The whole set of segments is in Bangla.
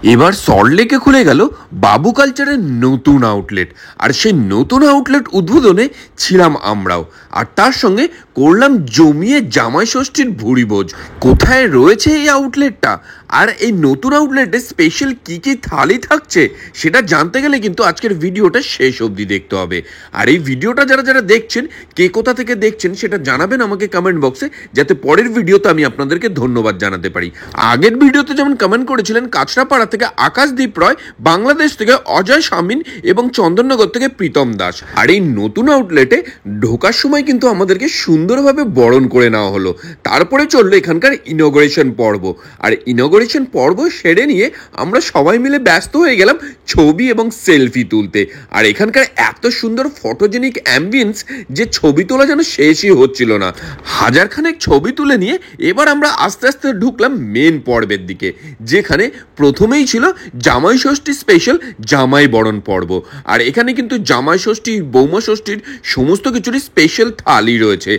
এবার সল্টলেকে খুলে গেল বাবু কালচারের নতুন আউটলেট। আর সেই নতুন আউটলেট উদ্বোধনে ছিলাম আমরাও, আর তার সঙ্গে করলাম জমিয়ে জামাই ষষ্ঠীর ভুরিভোজ। কোথায় রয়েছে এই আউটলেটটা, আর এই নতুন আউটলেটে স্পেশাল কী কী থালি থাকছে সেটা জানতে গেলে কিন্তু আজকের ভিডিওটা শেষ অবধি দেখতে হবে। আর এই ভিডিওটা যারা যারা দেখছেন, কে কোথা থেকে দেখছেন সেটা জানাবেন আমাকে কমেন্ট বক্সে, যাতে পরের ভিডিওতে আমি আপনাদেরকে ধন্যবাদ জানাতে পারি। আগের ভিডিওতে যেমন কমেন্ট করেছিলেন কাঁচরাপাড়া থেকে আকাশদীপ রয়, বাংলাদেশ থেকে অজয় শামিন এবং চন্দননগর থেকে প্রীতম দাস। আর এই নতুন আউটলেটে ঢোকার সময় কিন্তু আমাদেরকে সুন্দরভাবে বরণ করে নেওয়া হলো। তারপরে চললো এখানকার ইনগরেশন পর্ব। আর ইনগরেশন পর্ব সেরে নিয়ে আমরা সবাই মিলে ব্যস্ত হয়ে গেলাম ছবি এবং সেলফি তুলতে। আর এখানকার এত সুন্দর ফটোজেনিক অ্যাম্বিয়েন্স যে ছবি তোলা যেন শেষই হচ্ছিল না। হাজারখানেক ছবি তুলে নিয়ে এবার আমরা আস্তে আস্তে ঢুকলাম মেন পর্বের দিকে, যেখানে প্রথমেই ছিল জামাই ষষ্ঠী স্পেশাল জামাই বরণ পর্ব। আর এখানে কিন্তু জামাই ষষ্ঠী বৌমা ষষ্ঠীর সমস্ত কিছুরই স্পেশাল থালি রয়েছে।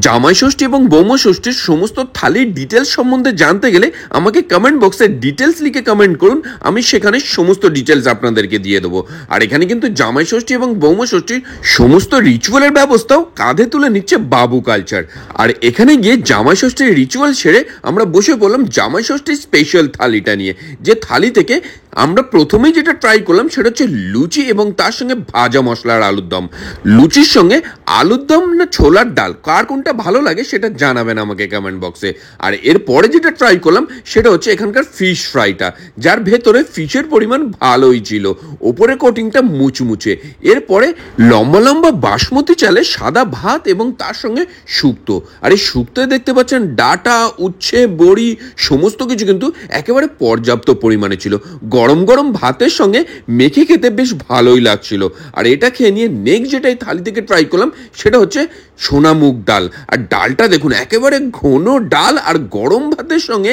জামাই ষষ্ঠী এবং বৌমা ষষ্ঠীর সমস্ত থালির ডিটেলস সম্বন্ধে জানতে গেলে আমাকে কমেন্ট বক্সে ডিটেলস লিখে কমেন্ট করুন, আমি সেখানে সমস্ত ডিটেলস আপনাদেরকে দিয়ে দেবো। আর এখানে কিন্তু জামাই ষষ্ঠী এবং বৌমা ষষ্ঠীর সমস্ত রিচুয়ালের ব্যবস্থাও কাঁধে তুলে নিচ্ছে বাবু কালচার। আর এখানে গিয়ে জামাই ষষ্ঠীর রিচুয়াল সেরে আমরা বসে পড়লাম জামাই ষষ্ঠীর স্পেশাল থালিটা নিয়ে। যে থালি থেকে আমরা প্রথমেই যেটা ট্রাই করলাম সেটা হচ্ছে লুচি এবং তার সঙ্গে ভাজা মশলার আলুর দম। লুচির সঙ্গে আলুর দম না ছোলার ডাল, কার কোনটা ভালো লাগে সেটা জানাবেন আমাকে কমেন্ট বক্সে। আর এরপরে যেটা ট্রাই করলাম সেটা হচ্ছে এখানকার ফিশ ফ্রাইটা, যার ভেতরে ফিশের পরিমাণ ভালোই ছিল, ওপরে কোটিংটা মুচমুচে। এরপরে লম্বা লম্বা বাসমতি চালে সাদা ভাত এবং তার সঙ্গে শুক্তো। আর এই শুক্তোয় দেখতে পাচ্ছেন ডাটা, উচ্ছে, বড়ি সমস্ত কিছু কিন্তু একেবারে পর্যাপ্ত পরিমাণে ছিল। গরম গরম ভাতের সঙ্গে মেখে খেতে বেশ ভালোই লাগছিল। আর এটা খেয়ে নিয়ে নেক্সট যেটা এই থালি থেকে ট্রাই করলাম সেটা হচ্ছে সোনা মুগ ডাল। আর ডালটা দেখুন একেবারে ঘন ডাল, আর গরম ভাতের সঙ্গে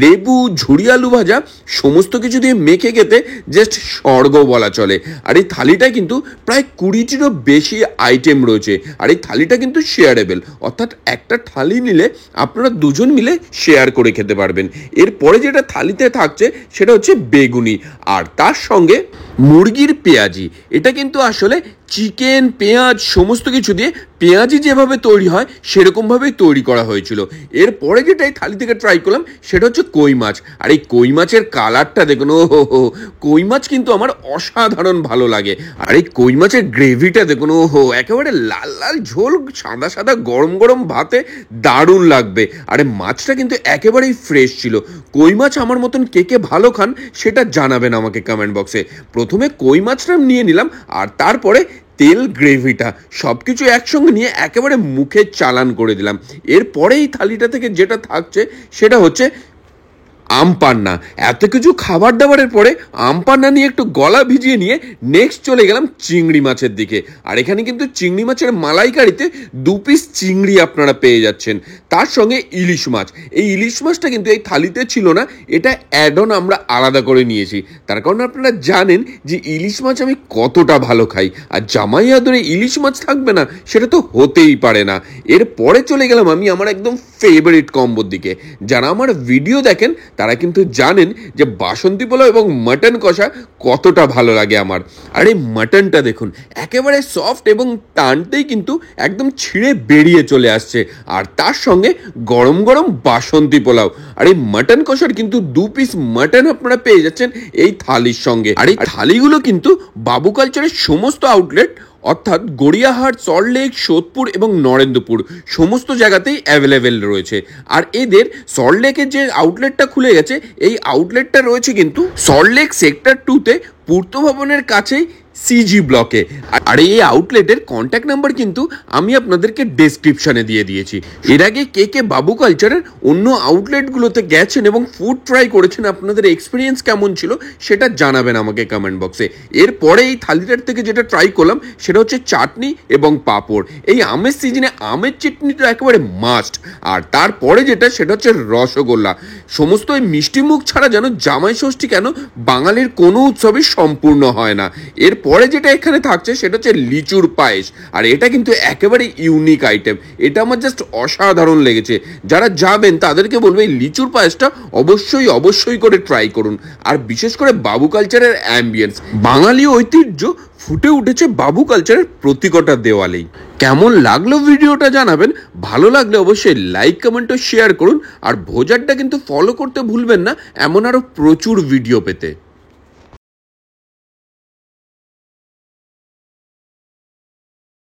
লেবু, ঝুরি আলু ভাজা সমস্ত কিছু দিয়ে মেখে খেতে জাস্ট স্বর্গ বলা চলে। আর এই থালিটায় কিন্তু প্রায় 20টিরও বেশি আইটেম রয়েছে। আর এই থালিটা কিন্তু শেয়ারেবল, অর্থাৎ একটা থালি নিলে আপনারা দুজন মিলে শেয়ার করে খেতে পারবেন। এরপরে যেটা থালিতে থাকছে সেটা হচ্ছে বেগুনি, আর তার সঙ্গে মুরগির পেঁয়াজি। এটা কিন্তু আসলে চিকেন, পেঁয়াজ সমস্ত কিছু দিয়ে পেঁয়াজি যেভাবে তৈরি হয় সেরকমভাবেই তৈরি করা হয়েছিল। এরপরে যেটা এই থালি থেকে ট্রাই করলাম সেটা হচ্ছে কই মাছ। আর এই কই মাছের কালারটা দেখুন, ও হো, কই মাছ কিন্তু আমার অসাধারণ ভালো লাগে। আর এই কই মাছের গ্রেভিটা দেখুন, ও হো, একেবারে লাল লাল ঝোল, সাদা সাদা গরম গরম ভাতে দারুণ লাগবে। আর এই মাছটা কিন্তু একেবারেই ফ্রেশ ছিল। কই মাছ আমার মতন কে কে ভালো খান সেটা জানাবেন আমাকে কমেন্ট বক্সে। প্রথমে কই মাছটা নিয়ে নিলাম, আর তারপরে তেল, গ্রেভিটা সবকিছু একসঙ্গে নিয়ে একেবারে মুখে চালান করে দিলাম। এরপরে এই থালিটা থেকে যেটা থাকছে সেটা হচ্ছে আমপান্না। এত কিছু খাবার দাবারের পরে আমপান্না নিয়ে একটু গলা ভিজিয়ে নিয়ে নেক্সট চলে গেলাম চিংড়ি মাছের দিকে। আর এখানে কিন্তু চিংড়ি মাছের মালাইকারিতে 2 পিস চিংড়ি আপনারা পেয়ে যাচ্ছেন, তার সঙ্গে ইলিশ মাছ। এই ইলিশ মাছটা কিন্তু এই থালিতে ছিল না, এটা অ্যাড অন আমরা আলাদা করে নিয়েছি। তার কারণ আপনারা জানেন যে ইলিশ মাছ আমি কতটা ভালো খাই, আর জামাই আদরে ইলিশ মাছ থাকবে না সেটা তো হতেই পারে না। এরপরে চলে গেলাম আমি আমার একদম ফেভারিট কম্বোর দিকে। যারা আমার ভিডিও দেখেন তারা কিন্তু জানেন যে বাসন্তী পোলাও এবং মাটন কষা কতটা ভালো লাগে আমার। আর এই মাটনটা দেখুন একেবারে সফট এবং টানতেই কিন্তু একদম ছিঁড়ে বেরিয়ে চলে আসছে, আর তার সঙ্গে গরম গরম বাসন্তী পোলাও। আর এই মাটন কষার কিন্তু 2 পিস মাটন আপনারা পেয়ে যাচ্ছেন এই থালির সঙ্গে। আর এই থালিগুলো কিন্তু বাবু কালচারের সমস্ত আউটলেট, অর্থাৎ গড়িয়াহাট, সল্টলেক, সোদপুর এবং নরেন্দ্রপুর সমস্ত জায়গাতেই অ্যাভেলেবেল রয়েছে। আর এদের সল্টলেকের যে আউটলেটটা খুলে গেছে, এই আউটলেটটা রয়েছে কিন্তু সল্টলেক সেক্টর 2তে পূর্ত ভবনের কাছেই সিজি ব্লকে। আর এই আউটলেটের কন্ট্যাক্ট নাম্বার কিন্তু আমি আপনাদেরকে ডেসক্রিপশনে দিয়ে দিয়েছি। এর আগে কে কে বাবু কালচারের অন্য আউটলেটগুলোতে গেছেন এবং ফুড ট্রাই করেছেন, আপনাদের এক্সপিরিয়েন্স কেমন ছিল সেটা জানাবেন আমাকে কমেন্ট বক্সে। এরপরে এই থালিটার থেকে যেটা ট্রাই করলাম সেটা হচ্ছে চাটনি এবং পাঁপড়। এই আমের সিজনে আমের চাটনিটা একেবারে মাস্ট। আর তারপরে যেটা সেটা হচ্ছে রসগোল্লা। সমস্ত এই মিষ্টি মুখ ছাড়া যেন জামাই ষষ্ঠী কেন বাঙালির কোনো উৎসবই সম্পূর্ণ হয় না। এর এরপরে যেটা এখানে থাকছে সেটা হচ্ছে লিচুর পায়েস, আর এটা কিন্তু একেবারে ইউনিক আইটেম। এটা আমার জাস্ট অসাধারণ লেগেছে। যারা যাবেন তাদেরকে বলবো এই লিচুর পায়েসটা অবশ্যই অবশ্যই করে ট্রাই করুন। আর বিশেষ করে বাবু কালচারের অ্যাম্বিয়েন্স, বাঙালি ঐতিহ্য ফুটে উঠেছে বাবু কালচারের প্রতিকটা দেওয়ালেই। কেমন লাগলো ভিডিওটা জানাবেন, ভালো লাগলে অবশ্যই লাইক কমেন্ট ও শেয়ার করুন। আর ভোজারটা কিন্তু ফলো করতে ভুলবেন না এমন আরো প্রচুর ভিডিও পেতে।